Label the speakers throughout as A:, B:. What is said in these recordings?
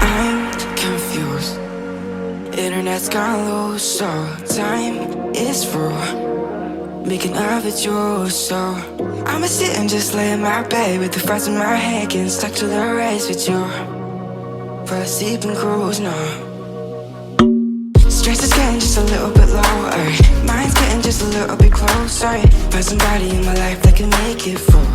A: I'm confused. Internet's gone loose, so time is through. Making of it yours, so I'ma sit and just lay in my bed with the thoughts in my head, getting stuck to the race with you. For a sleeping cruise, no. Stress is getting just a little bit lower. Mind's getting just a little bit closer. Find somebody in my life that can make it through.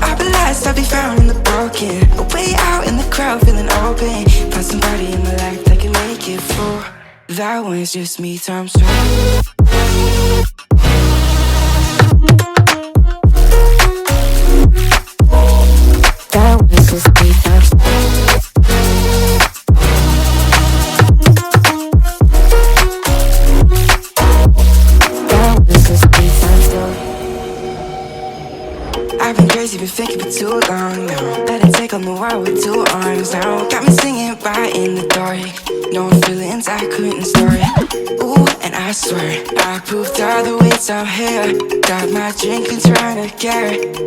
A: I'll be lost, I'll be found in the broken. Way out in the crowd, feeling open. Find somebody in my life that can make it through. That one's just me times two. That one's just me times two. I've been crazy, been thinking for too long now. Let it take on the world with two arms now. Got me singing right in the dark. No feelings I couldn't store it. Ooh, and I swear I proved all the ways I'm here. Got my drink and trying to get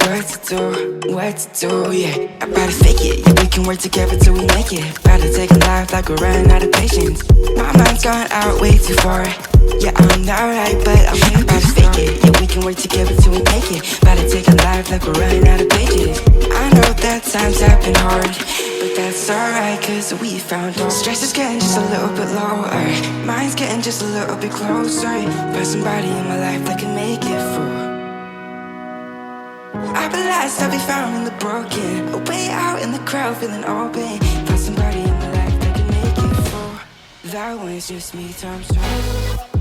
A: what to do, yeah. I better fake it, yeah, we can work together till we make it. Better take a life like we're running out of patience. My mind's gone out way too far. Yeah, I'm not right, but I'm here. Better fake it, yeah, we can work together till we make it. Better take a life like we're running out of pages. I know that times have been hard, but that's alright, cause we found hope. Stress is getting just a little bit lower. Mine's getting just a little bit closer. Find somebody in my life that can make it through. I'll be lost, I'll be found in the broken. Way out in the crowd, feeling open. Find somebody in my life that can make it through. That one's just me times two.